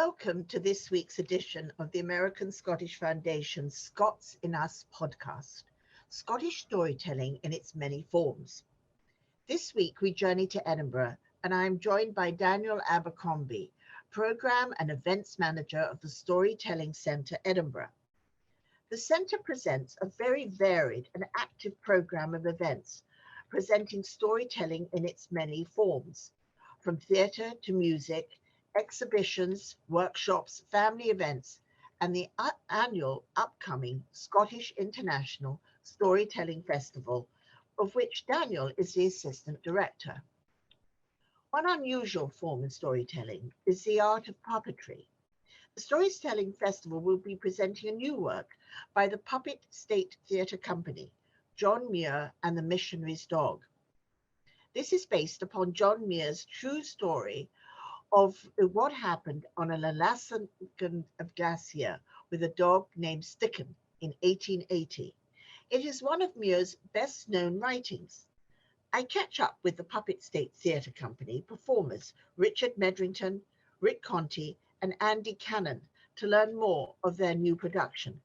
Welcome to this week's edition of the American Scottish Foundation's Scots in Us podcast, Scottish storytelling in its many forms. This week we journey to Edinburgh, and I am joined by Daniel Abercrombie, Programme and Events Manager of the Storytelling Centre, Edinburgh. The Centre presents a very varied and active programme of events, presenting storytelling in its many forms, from theatre to music, exhibitions, workshops, family events, and the annual upcoming Scottish International Storytelling Festival, of which Daniel is the Assistant Director. One unusual form of storytelling is the art of puppetry. The Storytelling Festival will be presenting a new work by the Puppet State Theatre Company, John Muir and the Missionary's Dog. This is based upon John Muir's true story of what happened on an Alaskan glacier with a dog named Sticken in 1880. It is one of Muir's best known writings. I catch up with the Puppet State Theatre Company performers Richard Medrington, Rick Conte, and Andy Cannon to learn more of their new production.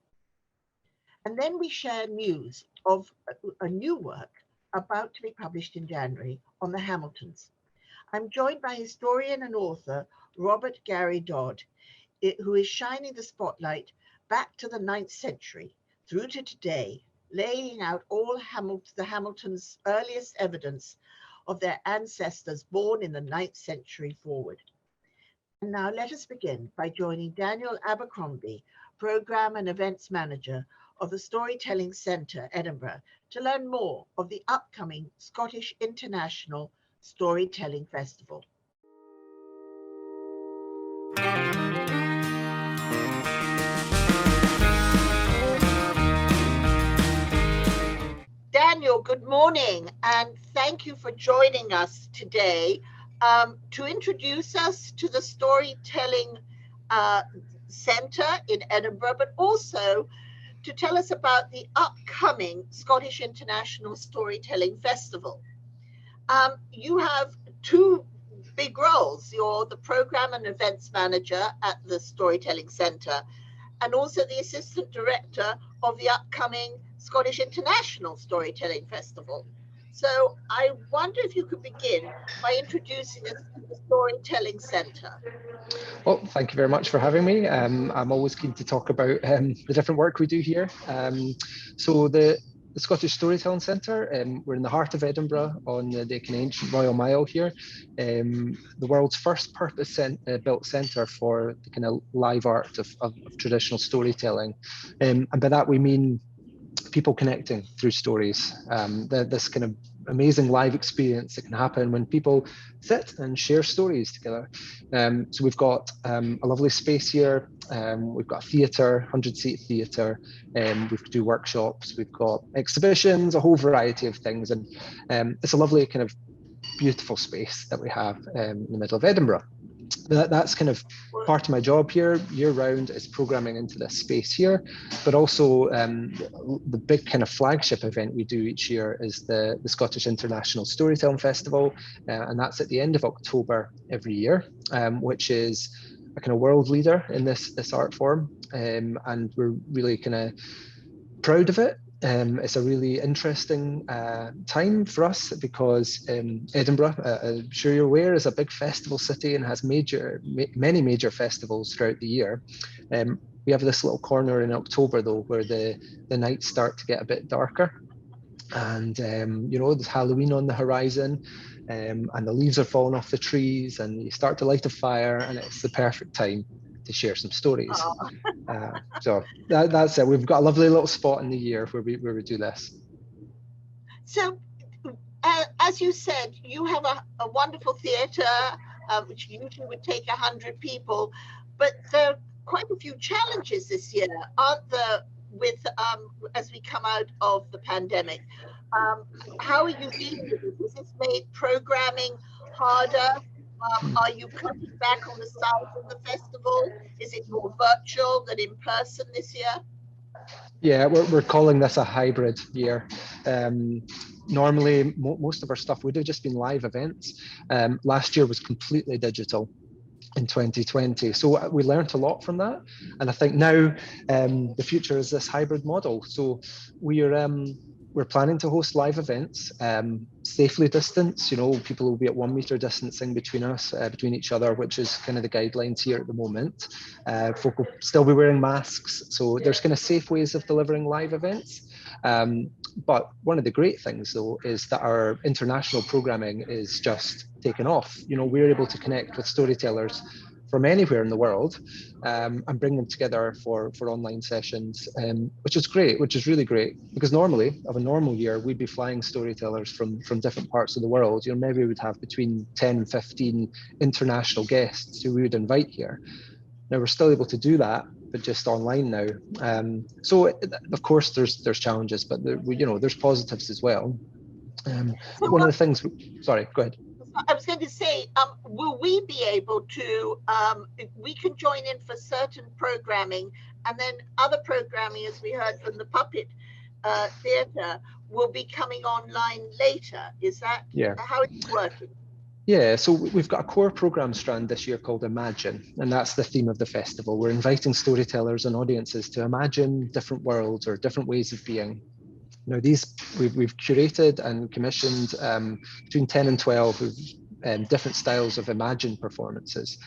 And then we share news of a new work about to be published in January on the Hamiltons. I'm joined by historian and author Robert Gary Dodds, who is shining the spotlight back to the 9th century through to today, laying out all the Hamiltons' earliest evidence of their ancestors born in the 9th century forward. And now let us begin by joining Daniel Abercrombie, Programme and Events Manager of the Storytelling Centre, Edinburgh, to learn more of the upcoming Scottish International Storytelling Festival. Daniel, good morning, and thank you for joining us today to introduce us to the Storytelling Centre in Edinburgh, but also to tell us about the upcoming Scottish International Storytelling Festival. You have two big roles. You're the Programme and Events Manager at the Storytelling Centre and also the Assistant Director of the upcoming Scottish International Storytelling Festival. So I wonder if you could begin by introducing us to the Storytelling Centre. Well, thank you very much for having me. I'm always keen to talk about the different work we do here. So the Scottish Storytelling Centre, we're in the heart of Edinburgh on the kind of ancient Royal Mile here, the world's first purpose-built centre for the kind of live art of traditional storytelling. And by that we mean people connecting through stories. This kind of amazing live experience that can happen when people sit and share stories together. So we've got a lovely space here. We've got a theatre, 100-seat theatre. We do workshops. We've got exhibitions, a whole variety of things, and it's a lovely kind of beautiful space that we have in the middle of Edinburgh. That's kind of part of my job here year round, is programming into this space here, but also the big kind of flagship event we do each year is the Scottish International Storytelling Festival, and that's at the end of October every year, which is a kind of world leader in this art form, and we're really kind of proud of it. It's a really interesting time for us because Edinburgh, I'm sure you're aware, is a big festival city and has many major festivals throughout the year. We have this little corner in October though, where the nights start to get a bit darker, and you know, there's Halloween on the horizon, and the leaves are falling off the trees, and you start to light a fire, and it's the perfect time to share some stories. So that's it. We've got a lovely little spot in the year where we do this. So, as you said, you have a wonderful theatre, which usually would take 100 people, but there are quite a few challenges this year, aren't there, with as we come out of the pandemic? How are you dealing with this? Has this made programming harder? Are you cutting back on the size of the festival? Is it more virtual than in person this year? Yeah, we're calling this a hybrid year. Normally, most of our stuff would have just been live events. Last year was completely digital. in 2020. So we learned a lot from that. And I think now the future is this hybrid model. So we're planning to host live events, safely distanced. People will be at 1 meter distancing between us, between each other, which is kind of the guidelines here at the moment. Folk will still be wearing masks. So there's kind of safe ways of delivering live events. But one of the great things, though, is that our international programming is just taken off. We're able to connect with storytellers from anywhere in the world and bring them together for online sessions, which is great, which is really great. Because normally, of a normal year, we'd be flying storytellers from different parts of the world. Maybe we would have between 10 and 15 international guests who we would invite here. Now we're still able to do that, but just online now. So of course there's challenges, but there's positives as well. One of the things, sorry, go ahead. I was going to say, will we be able to, we can join in for certain programming, and then other programming, as we heard from the Puppet Theatre, will be coming online later. Is that how it's working? Yeah, so we've got a core program strand this year called Imagine, and that's the theme of the festival. We're inviting storytellers and audiences to imagine different worlds or different ways of being. Now, these we've curated and commissioned between 10 and 12 different styles of Imagine performances.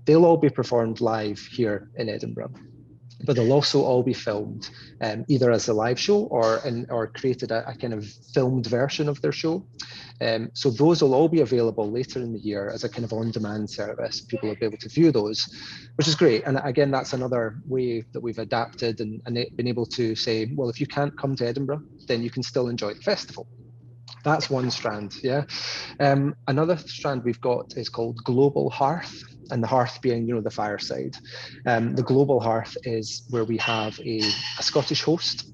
They'll all be performed live here in Edinburgh, but they'll also all be filmed either as a live show or created a kind of filmed version of their show. So those will all be available later in the year as a kind of on-demand service. People will be able to view those, which is great. And again, that's another way that we've adapted and been able to say, well, if you can't come to Edinburgh, then you can still enjoy the festival. That's one strand, yeah. Another strand we've got is called Global Hearth, and the hearth being, the fireside. The Global Hearth is where we have a Scottish host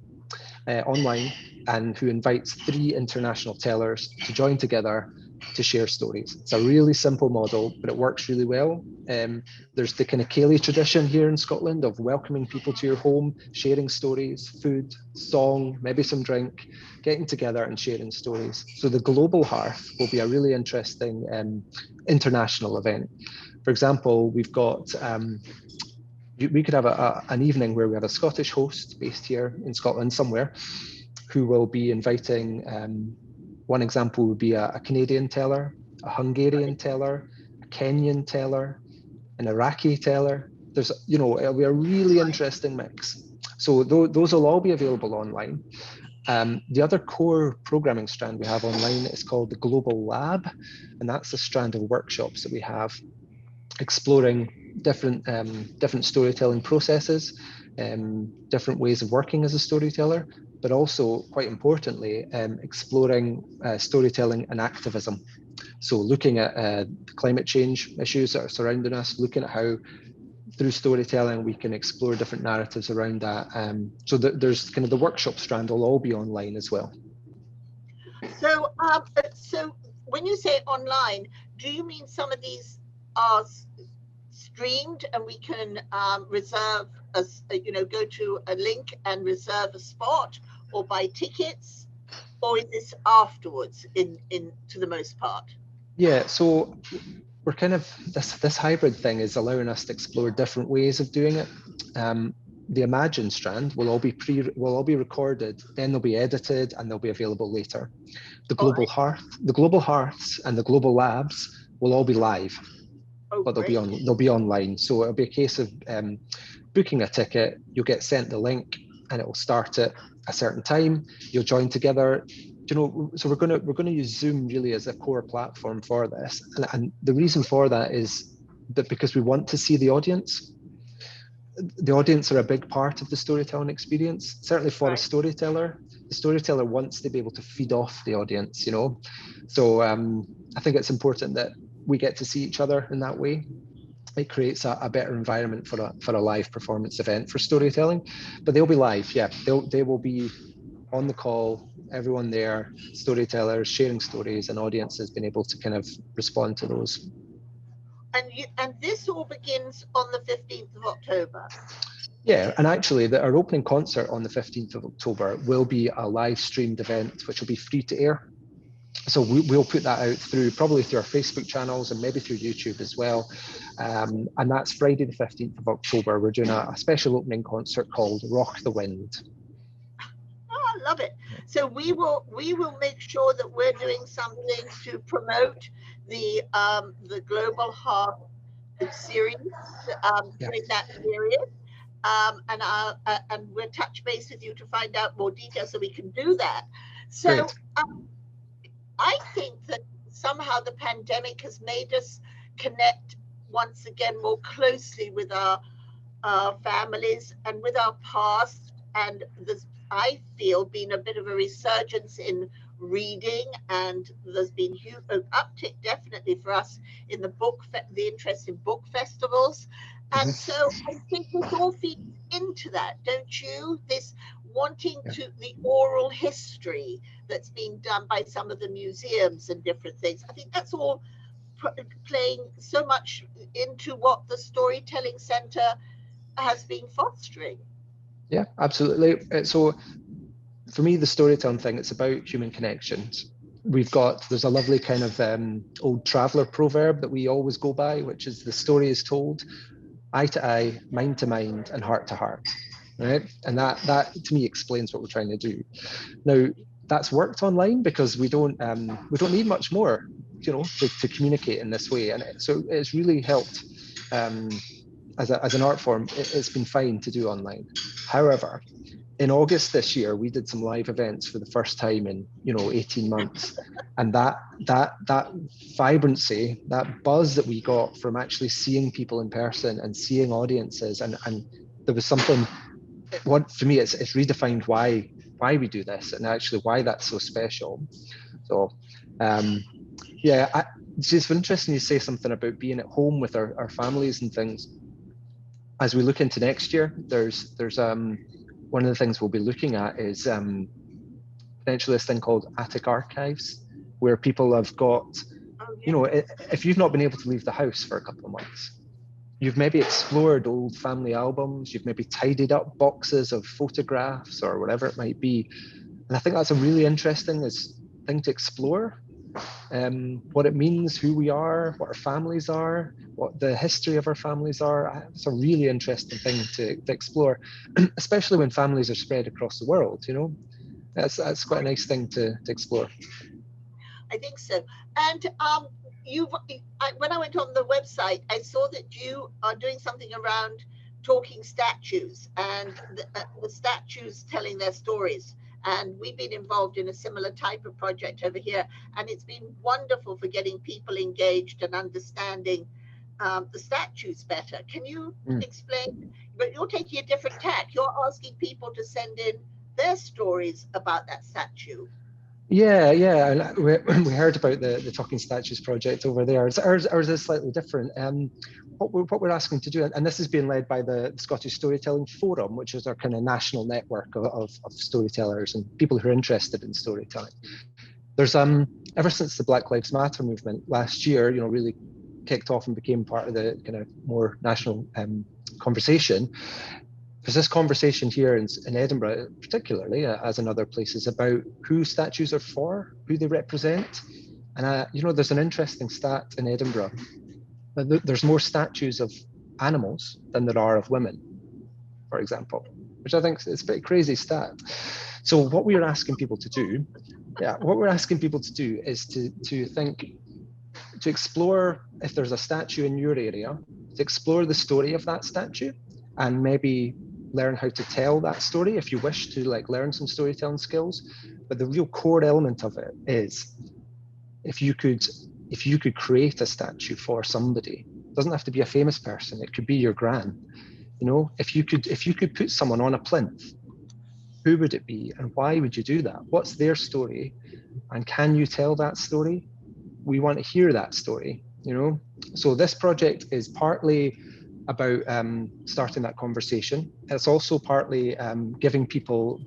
online, and who invites 3 international tellers to join together to share stories. It's a really simple model, but it works really well. There's the kind of Ceilidh tradition here in Scotland of welcoming people to your home, sharing stories, food, song, maybe some drink, getting together and sharing stories. So the Global Hearth will be a really interesting international event. For example, we've got we could have an evening where we have a Scottish host based here in Scotland somewhere, who will be inviting, one example would be a Canadian teller, a Hungarian teller, a Kenyan teller, an Iraqi teller. There's, it'll be a really interesting mix. So those will all be available online. The other core programming strand we have online is called the Global Lab, and that's a strand of workshops that we have exploring different storytelling processes, different ways of working as a storyteller, but also, quite importantly, exploring storytelling and activism. So looking at climate change issues that are surrounding us, looking at how through storytelling we can explore different narratives around that. So there's kind of the workshop strand will all be online as well. So, so when you say online, do you mean some of these are streamed and we can reserve go to a link and reserve a spot, or buy tickets, or is this afterwards in to the most part? Yeah, so we're kind of this hybrid thing is allowing us to explore different ways of doing it. The Imagine strand will all be recorded, then they'll be edited and they'll be available later. The Global Hearths and the Global Labs will all be live. But they'll be online. So it'll be a case of booking a ticket. You'll get sent the link, and it will start at a certain time. You'll join together. So we're going to use Zoom really as a core platform for this. And the reason for that is that because we want to see the audience. The audience are a big part of the storytelling experience. Certainly for a storyteller, the storyteller wants to be able to feed off the audience. So I think it's important that we get to see each other in that way. It creates a better environment for a live performance event for storytelling. But they'll be live, yeah. They will be on the call, everyone there, storytellers sharing stories, and audiences being able to kind of respond to those. And this all begins on the 15th of October. Yeah, and actually our opening concert on the 15th of October will be a live streamed event, which will be free to air. So we'll put that out probably through our Facebook channels and maybe through YouTube as well. And that's Friday the 15th of October. We're doing a special opening concert called Rock the Wind. Oh, I love it. So we will make sure that we're doing something to promote the Global Hearth series during that period. And we'll touch base with you to find out more details so we can do that. So I think that somehow the pandemic has made us connect once again more closely with our families and with our past. And there's, I feel, been a bit of a resurgence in reading, and there's been an uptick definitely for us in the interest in book festivals. And so I think this all feeds into that, don't you? This wanting to the oral history that's being done by some of the museums and different things. I think that's all playing so much into what the Storytelling Centre has been fostering. Yeah, absolutely. So for me, the storytelling thing, it's about human connections. There's a lovely kind of old traveller proverb that we always go by, which is the story is told eye to eye, mind to mind, and heart to heart, right? And that to me explains what we're trying to do. Now, that's worked online because we don't need much more, to communicate in this way. And so it's really helped as an art form. It's been fine to do online. However, in August this year, we did some live events for the first time in 18 months, and that vibrancy, that buzz that we got from actually seeing people in person and seeing audiences, and there was something. For me, it's redefined why we do this and actually why that's so special. So, it's just interesting you say something about being at home with our families and things. As we look into next year, there's one of the things we'll be looking at is potentially this thing called attic archives, where people have got, if you've not been able to leave the house for a couple of months, you've maybe explored old family albums, you've maybe tidied up boxes of photographs or whatever it might be. And I think that's a really interesting thing to explore. What it means, who we are, what our families are, what the history of our families are. It's a really interesting thing to explore, especially when families are spread across the world. That's quite a nice thing to explore. I think so. And when I went on the website, I saw that you are doing something around talking statues and the statues telling their stories. And we've been involved in a similar type of project over here. And it's been wonderful for getting people engaged and understanding the statues better. Can you explain? But you're taking a different tack. You're asking people to send in their stories about that statue. Yeah. And we heard about the Talking Statues project over there. Ours is slightly different. What we're asking to do, and this is being led by the Scottish Storytelling Forum, which is our kind of national network of storytellers and people who are interested in storytelling. There's ever since the Black Lives Matter movement last year, really kicked off and became part of the kind of more national conversation. There's this conversation here in Edinburgh, particularly as in other places, about who statues are for, who they represent. And there's an interesting stat in Edinburgh. There's more statues of animals than there are of women, for example, which I think is a pretty crazy stat. So what we're asking people to do, is to think, to explore if there's a statue in your area, to explore the story of that statue, and maybe learn how to tell that story if you wish to learn some storytelling skills. But the real core element of it is if you could create a statue for somebody. It doesn't have to be a famous person, it could be your gran. If you could put someone on a plinth, who would it be and why would you do that? What's their story, and can you tell that story? We want to hear that story. So this project is partly about starting that conversation. It's also partly giving people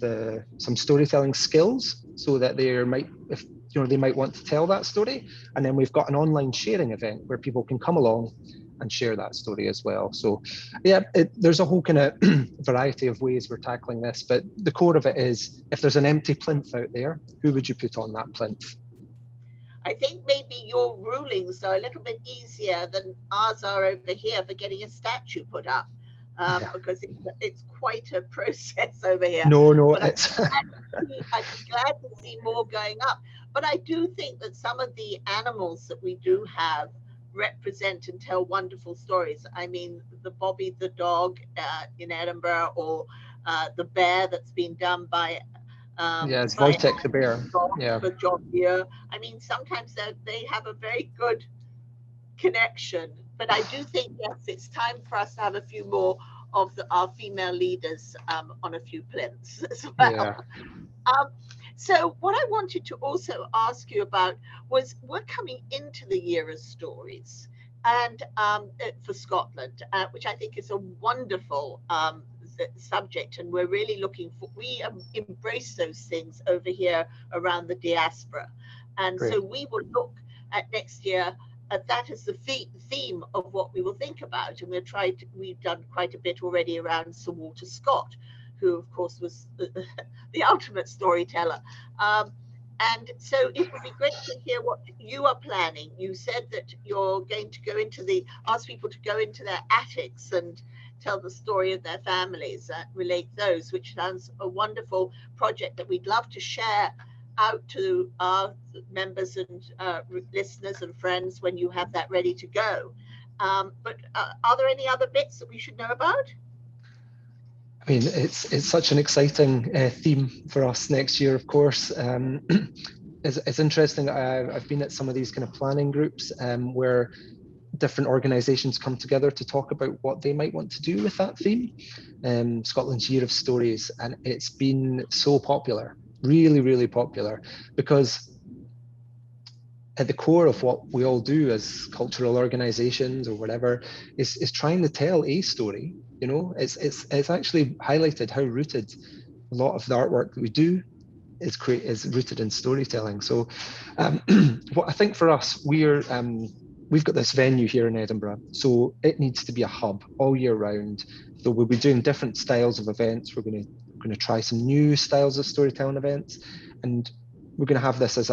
some storytelling skills so that they might want to tell that story. And then we've got an online sharing event where people can come along and share that story as well. So there's a whole kind of variety of ways we're tackling this, but the core of it is, if there's an empty plinth out there, who would you put on that plinth? I think maybe your rulings are a little bit easier than ours are over here for getting a statue put up, Yeah. because it's quite a process over here. No, But it's I'd be glad to see more going up. But I do think that some of the animals that we do have represent and tell wonderful stories. I mean, the Bobby the dog in Edinburgh, or the bear that's been done by yeah, it's by Wojtek the bear. Yeah. for John Muir. I mean, sometimes they have a very good connection. But I do think, yes, it's time for us to have a few more of our female leaders on a few plinths as well. Yeah. Um, so what I wanted to also ask you about was, we're coming into the year of stories, and for Scotland, which I think is a wonderful subject, and we're really looking for, we embrace those things over here around the diaspora. And Great. so we will look at next year at that as the theme of what we will think about. And we've done quite a bit already around Sir Walter Scott, who of course was the ultimate storyteller. And so it would be great to hear what you are planning. You said that you're going to ask people to go into their attics and tell the story of their families, relate those, which sounds a wonderful project that we'd love to share out to our members and listeners and friends when you have that ready to go. But are there any other bits that we should know about? I mean, it's such an exciting theme for us next year, of course. It's interesting. I've been at some of these kind of planning groups where different organisations come together to talk about what they might want to do with that theme. Scotland's Year of Stories, and it's been so popular, really, really popular, because at the core of what we all do as cultural organisations or whatever is trying to tell a story. You know, it's actually highlighted how rooted a lot of the artwork that we do is rooted in storytelling. So what I think for us, we've got this venue here in Edinburgh, so it needs to be a hub all year round. So we'll be doing different styles of events. We're going to try some new styles of storytelling events, and we're going to have this as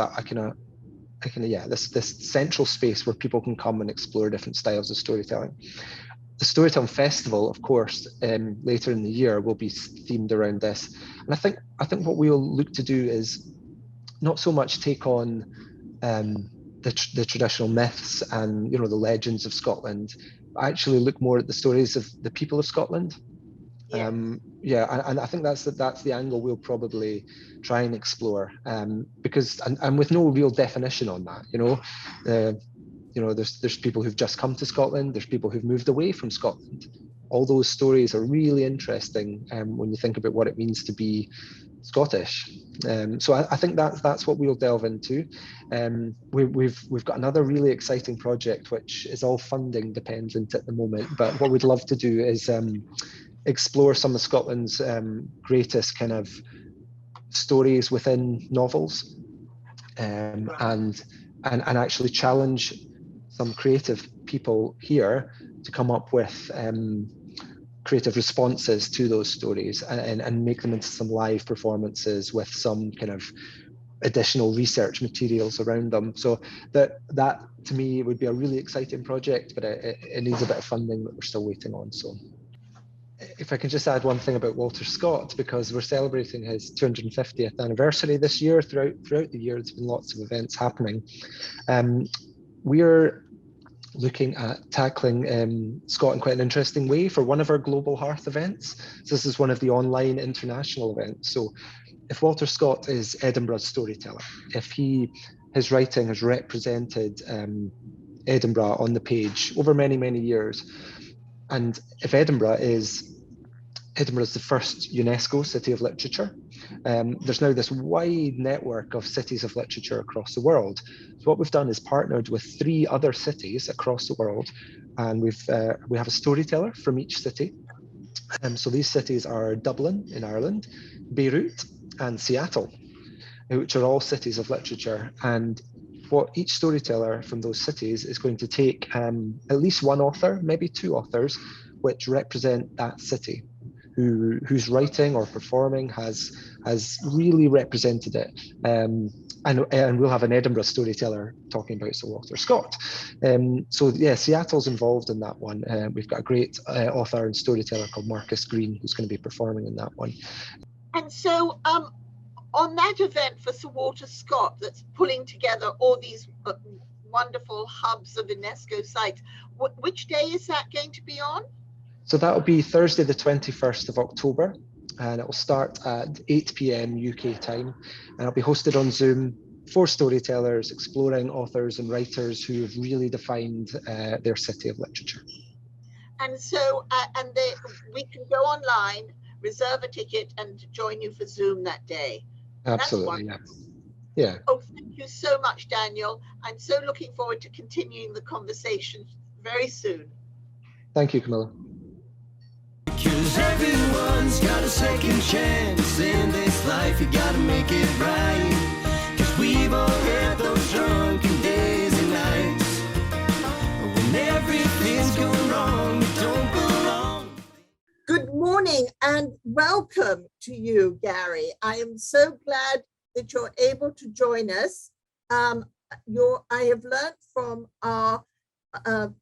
this central space where people can come and explore different styles of storytelling. The Storytelling Festival, of course, later in the year will be themed around this. And I think what we'll look to do is not so much take on the traditional myths and, you know, the legends of Scotland, but actually look more at the stories of the people of Scotland. Yes. And I think that's the angle we'll probably try and explore, because and with no real definition on that, there's people who've just come to Scotland, there's people who've moved away from Scotland. All those stories are really interesting when you think about what it means to be Scottish. So I think that's what we'll delve into. We've got another really exciting project, which is all funding dependent at the moment, but what we'd love to do is explore some of Scotland's greatest kind of stories within novels, and actually challenge some creative people here to come up with creative responses to those stories and make them into some live performances with some kind of additional research materials around them. So that to me would be a really exciting project, but it needs a bit of funding that we're still waiting on. So if I can just add one thing about Walter Scott, because we're celebrating his 250th anniversary this year. Throughout the year, there's been lots of events happening. We're looking at tackling Scott in quite an interesting way for one of our global Hearth events. So this is one of the online international events. So if Walter Scott is Edinburgh's storyteller, if his writing has represented Edinburgh on the page over many, many years, and if Edinburgh is the first UNESCO City of Literature, there's now this wide network of cities of literature across the world. So what we've done is partnered with 3 other cities across the world, and we have a storyteller from each city. So these cities are Dublin in Ireland, Beirut, and Seattle, which are all cities of literature. And what each storyteller from those cities is going to take at least one author, maybe 2 authors, which represent that city. who's writing or performing has really represented it. And we'll have an Edinburgh storyteller talking about Sir Walter Scott. So yeah, Seattle's involved in that one. We've got a great author and storyteller called Marcus Green who's going to be performing in that one. And so on that event for Sir Walter Scott, that's pulling together all these wonderful hubs of UNESCO sites, which day is that going to be on? So that will be Thursday, the 21st of October, and it will start at 8 p.m. UK time, and it'll be hosted on Zoom for storytellers exploring authors and writers who have really defined their city of literature. And so, we can go online, reserve a ticket, and join you for Zoom that day. Absolutely, yeah. Oh, thank you so much, Daniel. I'm so looking forward to continuing the conversation very soon. Thank you, Camilla. Because everyone's got a second chance in this life, you gotta make it right. Because we've all had those drunken days and nights when everything's going wrong, we don't belong. Good morning and welcome to you, Gary. I am so glad that you're able to join us. I have learnt from our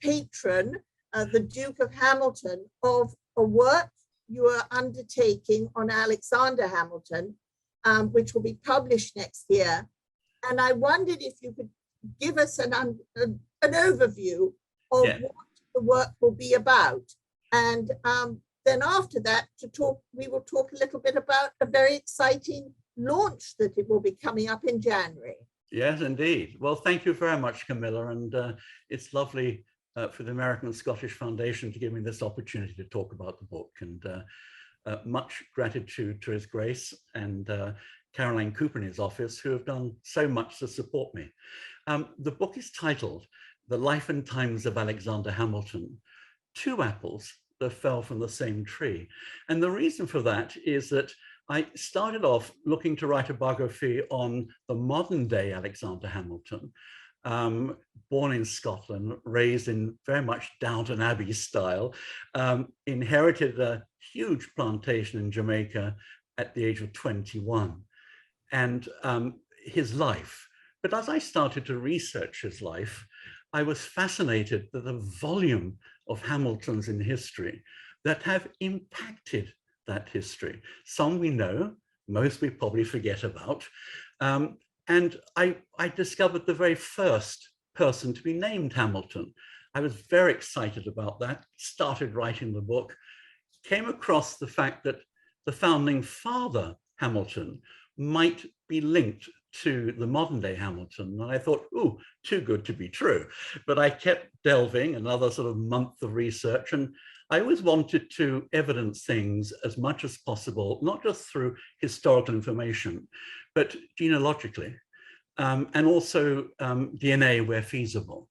patron, the Duke of Hamilton, of a work you are undertaking on Alexander Hamilton, which will be published next year. And I wondered if you could give us an overview of what the work will be about. And then after that, we will talk a little bit about a very exciting launch that it will be coming up in January. Yes, indeed. Well, thank you very much, Camilla. And it's lovely for the American and Scottish Foundation to give me this opportunity to talk about the book. And much gratitude to His Grace and Caroline Cooper in his office, who have done so much to support me. The book is titled The Life and Times of Alexander Hamilton, Two Apples That Fell from the Same Tree. And the reason for that is that I started off looking to write a biography on the modern day Alexander Hamilton, born in Scotland, raised in very much Downton Abbey style, inherited a huge plantation in Jamaica at the age of 21, and his life. But as I started to research his life, I was fascinated by the volume of Hamiltons in history that have impacted that history. Some we know, most we probably forget about. And I discovered the very first person to be named Hamilton. I was very excited about that, started writing the book, came across the fact that the founding father, Hamilton, might be linked to the modern day Hamilton. And I thought, ooh, too good to be true. But I kept delving, another sort of month of research, and I always wanted to evidence things as much as possible, not just through historical information, but genealogically, and also DNA where feasible.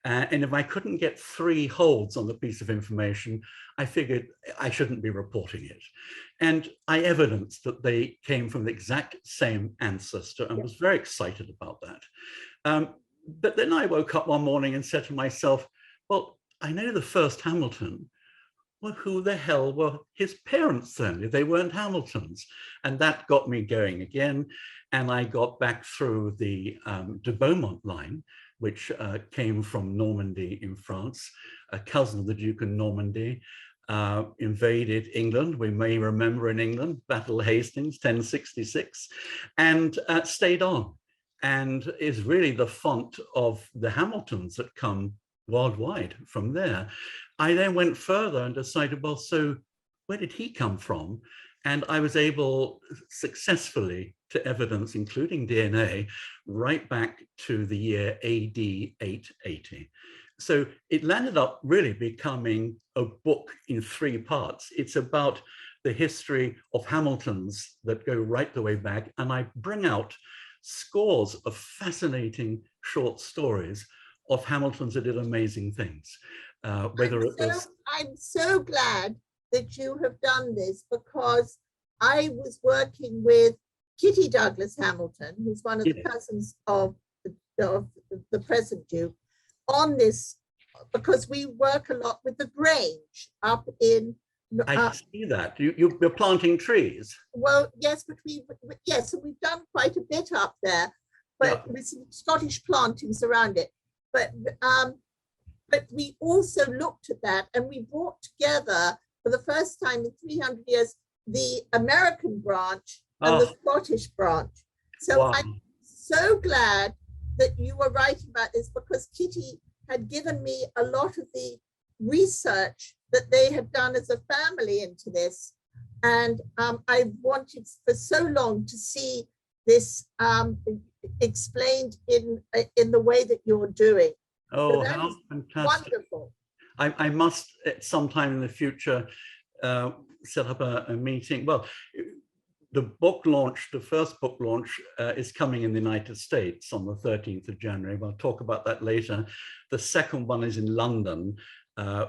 And if I couldn't get 3 holds on the piece of information, I figured I shouldn't be reporting it. And I evidenced that they came from the exact same ancestor and was very excited about that. But then I woke up one morning and said to myself, well, I know the first Hamilton. Well, who the hell were his parents then, if they weren't Hamiltons? And that got me going again. And I got back through the de Beaumont line, which came from Normandy in France. A cousin of the Duke of Normandy invaded England. We may remember in England, Battle of Hastings, 1066, and stayed on, and is really the font of the Hamiltons that come worldwide from there. I then went further and decided, well, so where did he come from? And I was able successfully to evidence, including DNA, right back to the year AD 880. So it landed up really becoming a book in 3 parts. It's about the history of Hamiltons that go right the way back, and I bring out scores of fascinating short stories of Hamiltons that did amazing things. I'm so glad that you have done this, because I was working with Kitty Douglas Hamilton, who's one of the cousins of the present Duke, on this, because we work a lot with the Grange up in I see that. You're planting trees. Well, yes, but so we've done quite a bit up there, but with some Scottish plantings around it. But we also looked at that, and we brought together for the first time in 300 years the American branch and the Scottish branch. So I'm so glad that you were writing about this, because Kitty had given me a lot of the research that they had done as a family into this. And I wanted for so long to see this explained in the way that you're doing. Oh, so how fantastic. Wonderful. I must at some time in the future set up a meeting. Well, the book launch, the first book launch is coming in the United States on the 13th of January. We'll talk about that later. The second one is in London,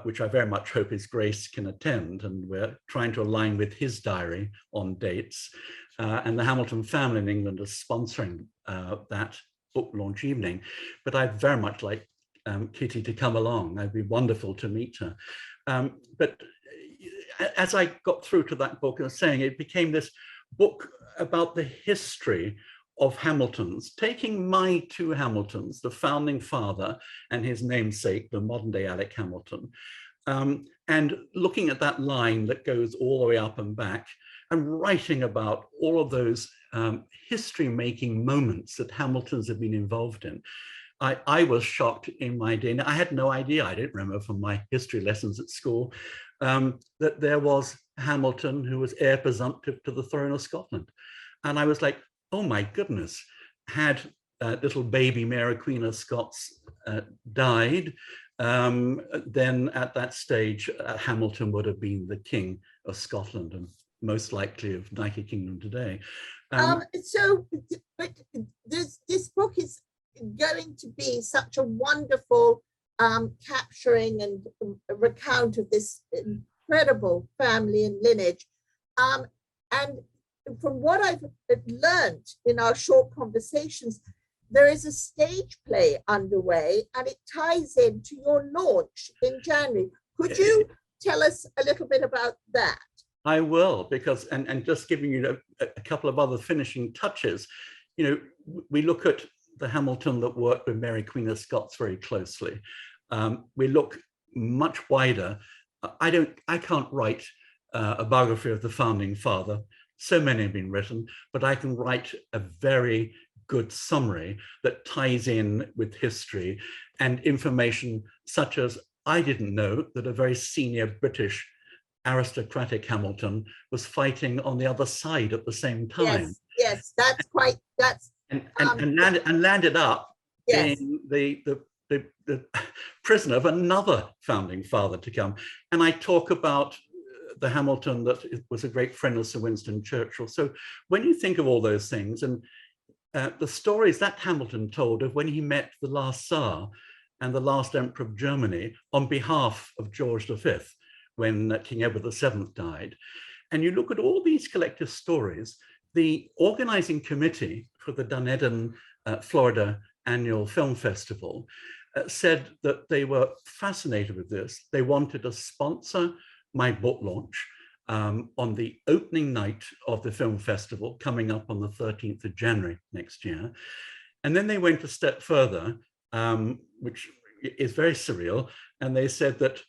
which I very much hope His Grace can attend. And we're trying to align with his diary on dates. And the Hamilton family in England is sponsoring that book launch evening. But I'd very much like Kitty to come along. That'd be wonderful to meet her. But as I got through to that book, I was saying, it became this book about the history of Hamiltons, taking my two Hamiltons, the founding father and his namesake, the modern day Alec Hamilton, and looking at that line that goes all the way up and back, and writing about all of those history-making moments that Hamiltons have been involved in. I was shocked in my day. I had no idea, I didn't remember from my history lessons at school, that there was Hamilton who was heir presumptive to the throne of Scotland. And I was like, oh my goodness, had little baby Mary Queen of Scots died, then at that stage, Hamilton would have been the King of Scotland and most likely of United Kingdom today. But this book is going to be such a wonderful capturing and recount of this incredible family and lineage. And from what I've learned in our short conversations, there is a stage play underway, and it ties into your launch in January. Could you tell us a little bit about that? I will, because, and just giving you a couple of other finishing touches, you know, we look at the Hamilton that worked with Mary Queen of Scots very closely. We look much wider. I can't write a biography of the founding father. So many have been written, but I can write a very good summary that ties in with history and information such as I didn't know that a very senior British aristocratic Hamilton was fighting on the other side at the same time. Yes, that's and landed up being the prisoner of another founding father to come. And I talk about the Hamilton that was a great friend of Sir Winston Churchill. So when you think of all those things and the stories that Hamilton told of when he met the last Tsar and the last Emperor of Germany on behalf of George V, when King Edward VII died, and you look at all these collective stories, the organizing committee for the Dunedin, Florida annual film festival said that they were fascinated with this. They wanted to sponsor my book launch on the opening night of the film festival coming up on the 13th of January next year. And then they went a step further, which is very surreal. And they said that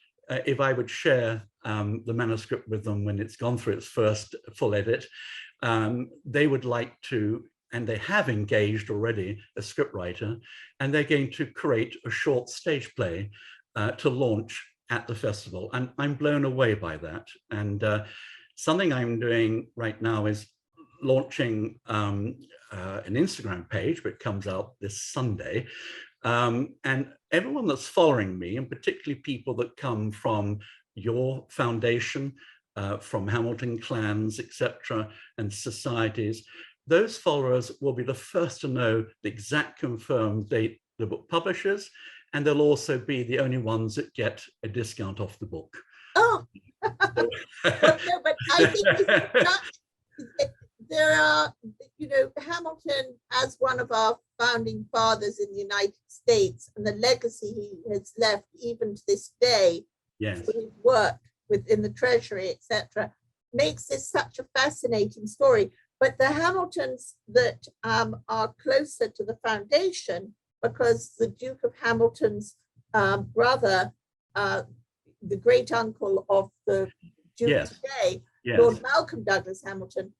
if I would share the manuscript with them when it's gone through its first full edit, they would like to, and they have engaged already a scriptwriter, and they're going to create a short stage play to launch at the festival. And I'm blown away by that. And something I'm doing right now is launching an Instagram page, which comes out this Sunday. And everyone that's following me, and particularly people that come from your foundation, from Hamilton clans, etc., and societies, those followers will be the first to know the exact confirmed date the book publishes, and they'll also be the only ones that get a discount off the book. Oh, but I think there are, you know, Hamilton as one of our founding fathers in the United States, and the legacy he has left even to this day, yes, for his work within the Treasury, etc., makes this such a fascinating story. But the Hamiltons that are closer to the foundation, because the Duke of Hamilton's brother, the great uncle of the Duke today, Lord Malcolm Douglas Hamilton,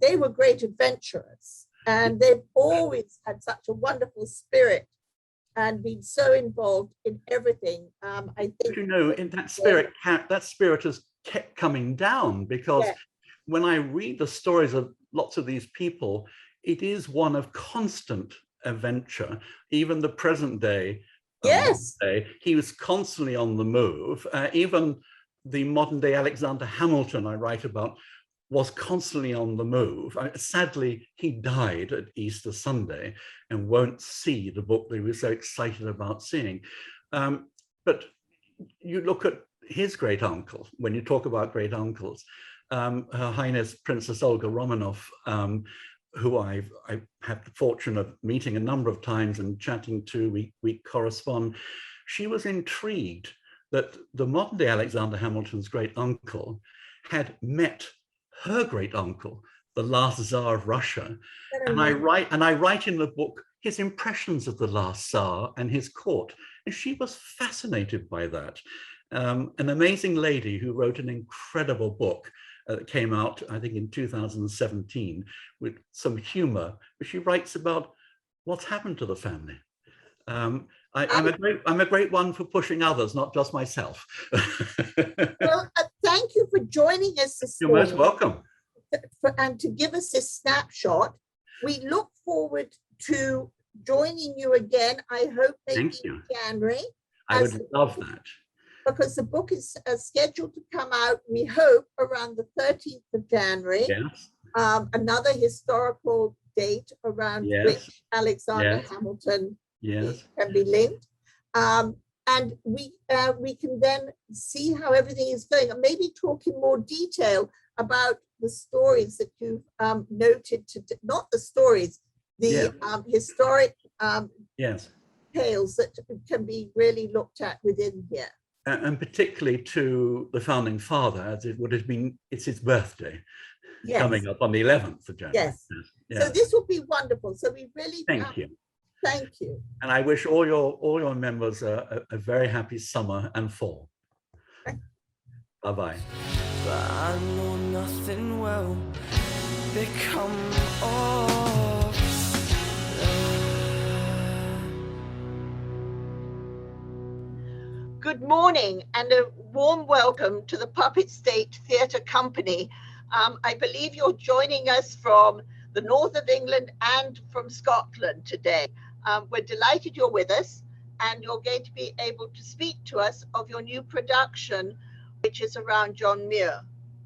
they were great adventurers, and they've always had such a wonderful spirit and been so involved in everything. I think, you know, in that spirit has kept coming down, because when I read the stories of lots of these people, it is one of constant adventure. Even the present day, he was constantly on the move. Even the modern day Alexander Hamilton I write about was constantly on the move. Sadly, he died at Easter Sunday and won't see the book that he was so excited about seeing. But you look at his great uncle, when you talk about great uncles, Her Highness Princess Olga Romanov, who I've had the fortune of meeting a number of times and chatting to, we correspond. She was intrigued that the modern day Alexander Hamilton's great uncle had met her great uncle, the last Tsar of Russia. And I write in the book his impressions of the last Tsar and his court. And she was fascinated by that. An amazing lady who wrote an incredible book that came out, I think, in 2017 with some humor, but she writes about what's happened to the family. I'm a great one for pushing others, not just myself. Well, thank you for joining us this You're morning. most welcome. And to give us this snapshot. We look forward to joining you again. I hope maybe in January. I would love that. Because the book is scheduled to come out, we hope, around the 13th of January. Yes. Another historical date around which Alexander Hamilton can be linked. And we can then see how everything is going, and maybe talk in more detail about the stories that you've noted, not the stories, the historic tales that can be really looked at within here. And particularly to the founding father, as it would have been, it's his birthday coming up on the 11th of January. So this will be wonderful. So we really thank you. Thank you. And I wish all your members a very happy summer and fall. Bye-bye. But I know nothing will become of Good morning and a warm welcome to the Puppet State Theatre Company. I believe you're joining us from the north of England and from Scotland today. We're delighted you're with us, and you're going to be able to speak to us of your new production, which is around John Muir.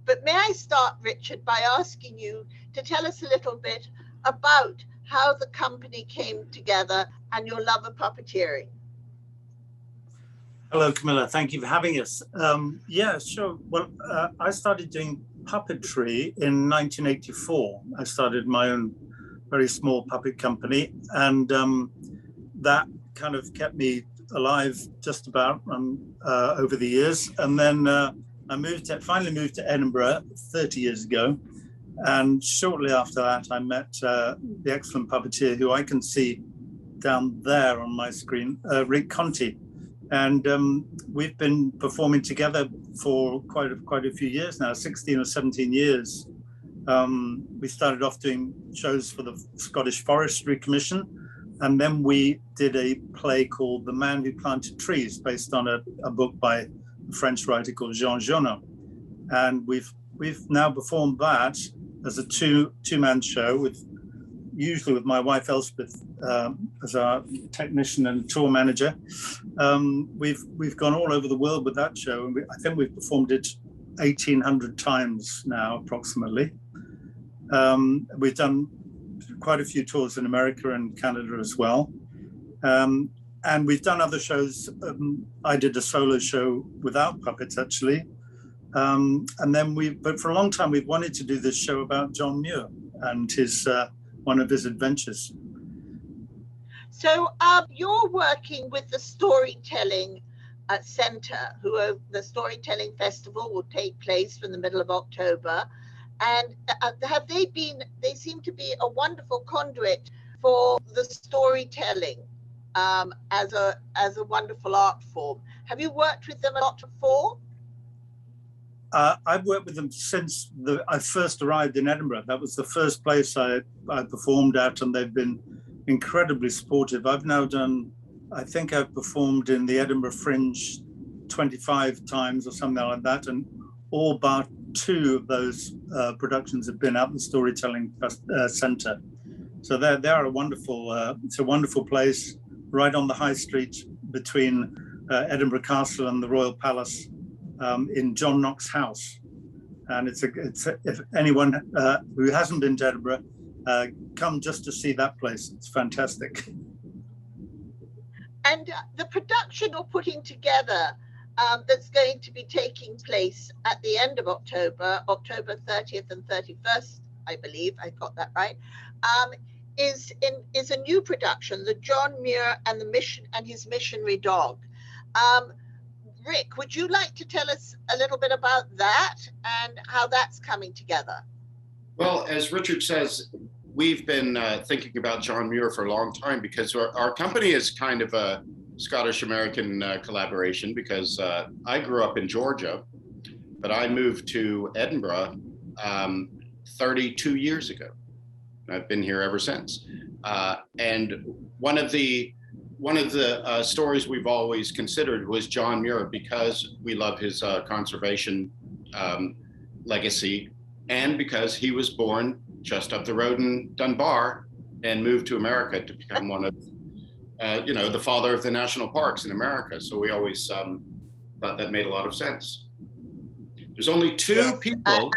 But may I start, Richard, by asking you to tell us a little bit about how the company came together and your love of puppeteering. Hello, Camilla. Thank you for having us. Yeah, sure. Well, I started doing puppetry in 1984. I started my own very small puppet company, and that kind of kept me alive just about over the years. And then I finally moved to Edinburgh 30 years ago. And shortly after that, I met the excellent puppeteer who I can see down there on my screen, Rick Conte. And we've been performing together for quite a few years now, 16 or 17 years. We started off doing shows for the Scottish Forestry Commission, and then we did a play called The Man Who Planted Trees, based on a book by a French writer called Jean Genot. And we've now performed that as a two-man show, usually with my wife Elspeth as our technician and tour manager. We've gone all over the world with that show, and I think we've performed it 1,800 times now, approximately. We've done quite a few tours in America and Canada as well. And we've done other shows. I did a solo show without puppets, actually. And then but for a long time, we've wanted to do this show about John Muir and one of his adventures. So you're working with the storytelling Centre, the Storytelling Festival will take place from the middle of October. And they seem to be a wonderful conduit for the storytelling as a wonderful art form. Have you worked with them a lot before? I've worked with them since I first arrived in Edinburgh. That was the first place I performed at, and they've been incredibly supportive. I've now done, I think I've performed in the Edinburgh Fringe 25 times or something like that, and all but 2 of those productions have been at the Storytelling Centre. So they're a wonderful, it's a wonderful place right on the high street between Edinburgh Castle and the Royal Palace, in John Knox's house. And it's if anyone who hasn't been to Edinburgh, come just to see that place. It's fantastic. And the production you're putting together that's going to be taking place at the end of October 30th and 31st, I believe I got that right, is a new production, the John Muir and his Missionary dog. Rick, would you like to tell us a little bit about that and how that's coming together? Well, as Richard says, we've been thinking about John Muir for a long time, because our company is kind of a Scottish-American collaboration, because I grew up in Georgia, but I moved to Edinburgh 32 years ago. I've been here ever since. And one of the stories we've always considered was John Muir, because we love his conservation legacy, and because he was born just up the road in Dunbar and moved to America to become one of, the father of the national parks in America. So we always thought that made a lot of sense. There's only two people.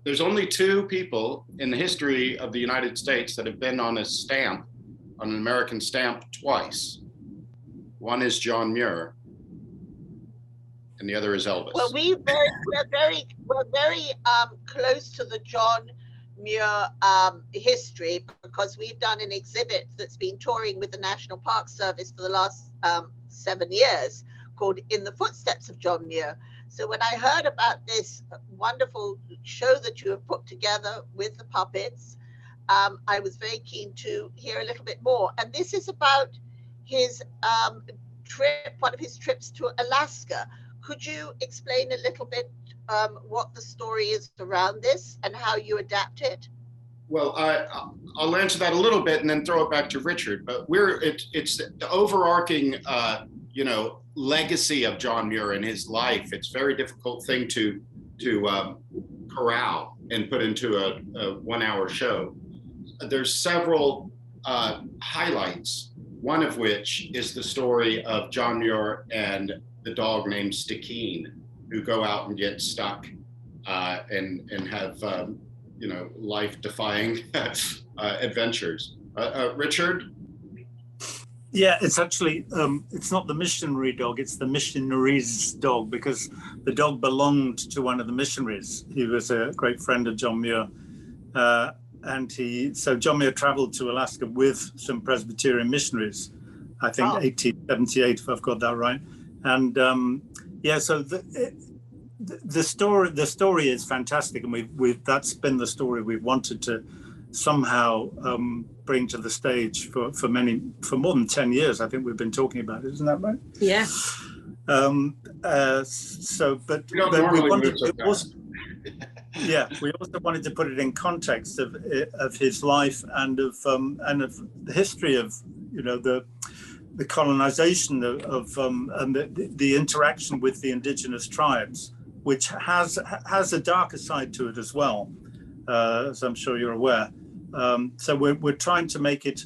There's only 2 people in the history of the United States that have been on a stamp, on an American stamp, twice. One is John Muir, and the other is Elvis. Well, we're very close to the John Muir history, because we've done an exhibit that's been touring with the National Park Service for the last 7 years, called In the Footsteps of John Muir. So when I heard about this wonderful show that you have put together with the puppets, I was very keen to hear a little bit more. And this is about his trip, one of his trips to Alaska. Could you explain a little bit what the story is around this and how you adapt it? Well, I'll answer that a little bit and then throw it back to Richard. But it's the overarching, legacy of John Muir and his life. It's a very difficult thing to corral and put into a 1-hour show. There's several highlights, one of which is the story of John Muir and the dog named Stickeen, who go out and get stuck and have life-defying adventures. Richard? Yeah, it's actually, it's not the missionary dog, it's the missionary's dog, because the dog belonged to one of the missionaries. He was a great friend of John Muir. So John Muir traveled to Alaska with some Presbyterian missionaries, I think 1878, if I've got that right. And so the story is fantastic, and that's been the story we've wanted to somehow bring to the stage for more than 10 years. I think we've been talking about it, isn't that right? Yeah. We also wanted to put it in context of his life and of the history of the colonization of and the interaction with the indigenous tribes, which has a darker side to it as well, as I'm sure you're aware. So we're trying to make it.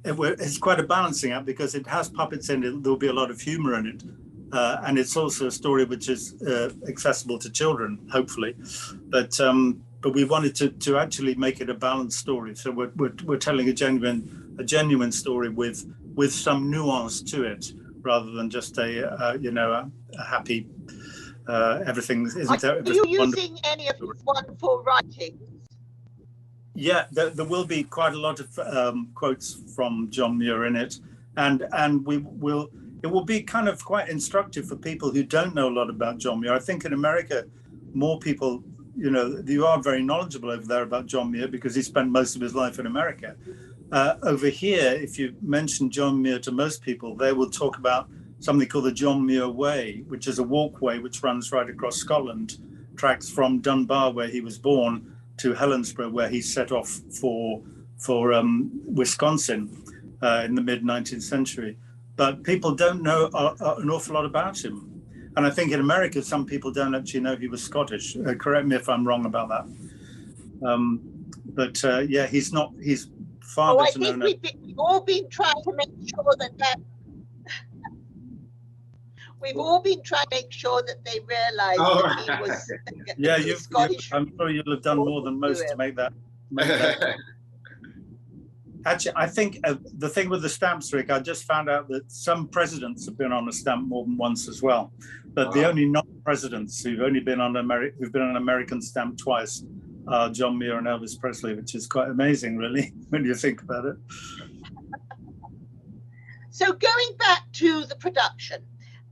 It's quite a balancing act, because it has puppets in it. There'll be a lot of humor in it. And it's also a story which is accessible to children, hopefully, but we wanted to actually make it a balanced story. So we're telling a genuine story with some nuance to it, rather than just a happy everything isn't. Are you using any of his wonderful writing? Yeah, there will be quite a lot of quotes from John Muir in it, and we will. it will be kind of quite instructive for people who don't know a lot about John Muir. I think in America, more people, you are very knowledgeable over there about John Muir because he spent most of his life in America. Over here, if you mention John Muir to most people, they will talk about something called the John Muir Way, which is a walkway which runs right across Scotland, tracks from Dunbar, where he was born, to Helensburgh, where he set off for Wisconsin in the mid-19th century. But people don't know an awful lot about him. And I think in America, some people don't actually know he was Scottish. Correct me if I'm wrong about that. Yeah, he's far better known. I think we've all been trying to make sure that we've all been trying to make sure that they realise that he was Scottish. I'm sure you'll have done more than most to make that. Actually, I think the thing with the stamps, Rick, I just found out that some presidents have been on a stamp more than once as well. But the only non-presidents who've been on an American stamp twice are John Muir and Elvis Presley, which is quite amazing, really, when you think about it. So going back to the production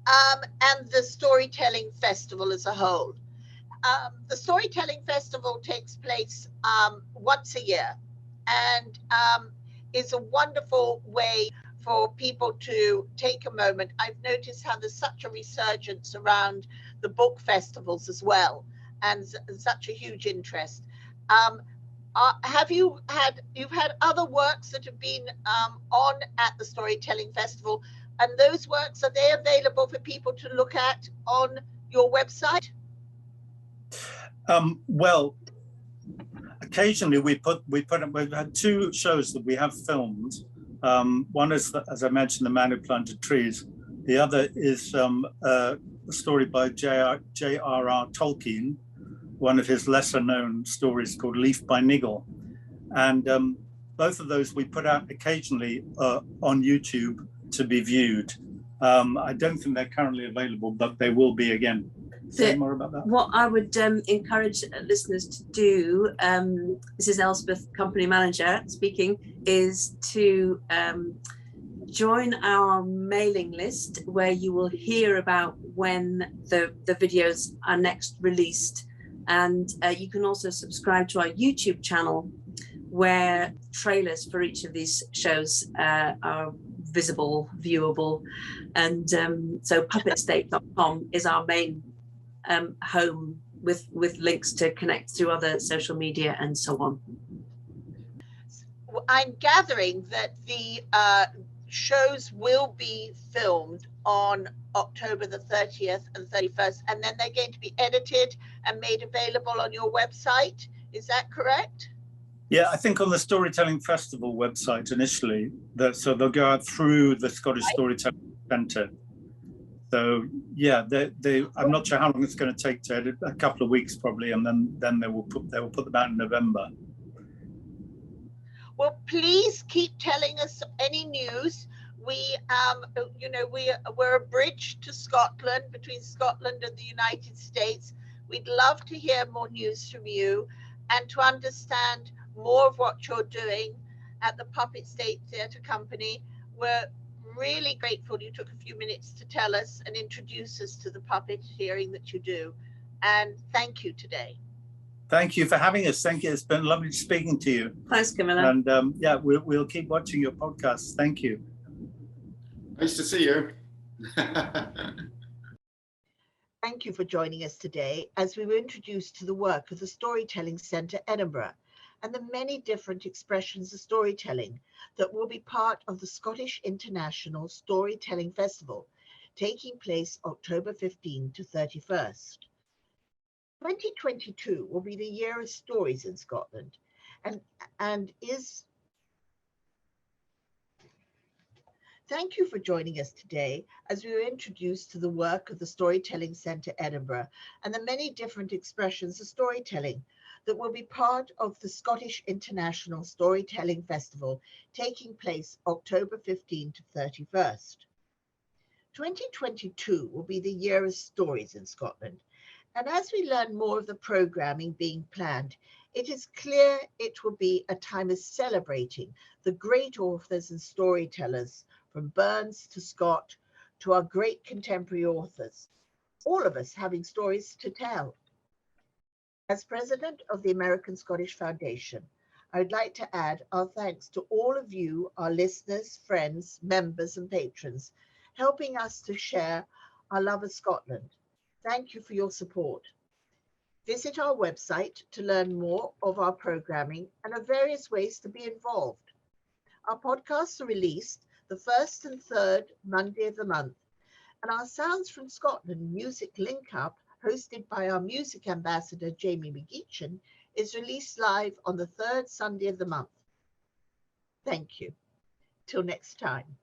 and the Storytelling Festival as a whole. The Storytelling Festival takes place once a year and is a wonderful way for people to take a moment. I've noticed how there's such a resurgence around the book festivals as well, and such a huge interest. You've had other works that have been on at the Storytelling Festival, and those works, are they available for people to look at on your website? Well, occasionally we've had two shows that we have filmed. One is, as I mentioned, The Man Who Planted Trees. The other is a story by J.R.R. Tolkien, one of his lesser known stories called Leaf by Niggle. And both of those we put out occasionally on YouTube to be viewed. I don't think they're currently available, but they will be again. Say more about that. What I would encourage listeners to do, this is Elspeth, company manager speaking, is to join our mailing list where you will hear about when the videos are next released. And you can also subscribe to our YouTube channel where trailers for each of these shows are visible, viewable. And so puppetstate.com is our main home with links to connect through other social media and so on. I'm gathering that the shows will be filmed on October the 30th and 31st, and then they're going to be edited and made available on your website. Is that correct? Yeah, I think on the Storytelling Festival website initially, so they'll go out through the Scottish Storytelling Centre. So yeah, I'm not sure how long it's going to take to edit, a couple of weeks probably, and then they will put them out in November. Well, please keep telling us any news. We're a bridge to Scotland, between Scotland and the United States. We'd love to hear more news from you and to understand more of what you're doing at the Puppet State Theatre Company. We're really grateful you took a few minutes to tell us and introduce us to the puppeteering that you do. And thank you today. Thank you for having us. Thank you. It's been lovely speaking to you. Thanks, Camilla. And yeah, we'll keep watching your podcast. Thank you. Nice to see you. Thank you for joining us today as we were introduced to the work of the Storytelling Centre Edinburgh and the many different expressions of storytelling that will be part of the Scottish International Storytelling Festival, taking place October 15 to 31st. 2022 will be the year of stories in Scotland and is... Thank you for joining us today as we were introduced to the work of the Storytelling Centre Edinburgh and the many different expressions of storytelling that will be part of the Scottish International Storytelling Festival taking place October 15 to 31st. 2022 will be the year of stories in Scotland, and as we learn more of the programming being planned, it is clear it will be a time of celebrating the great authors and storytellers from Burns to Scott to our great contemporary authors, all of us having stories to tell. As president of the American Scottish Foundation, I would like to add our thanks to all of you, our listeners, friends, members, and patrons, helping us to share our love of Scotland. Thank you for your support. Visit our website to learn more of our programming and of various ways to be involved. Our podcasts are released the first and third Monday of the month, and our Sounds from Scotland music link up, hosted by our music ambassador Jamie McGeechan, is released live on the third Sunday of the month. Thank you. Till next time.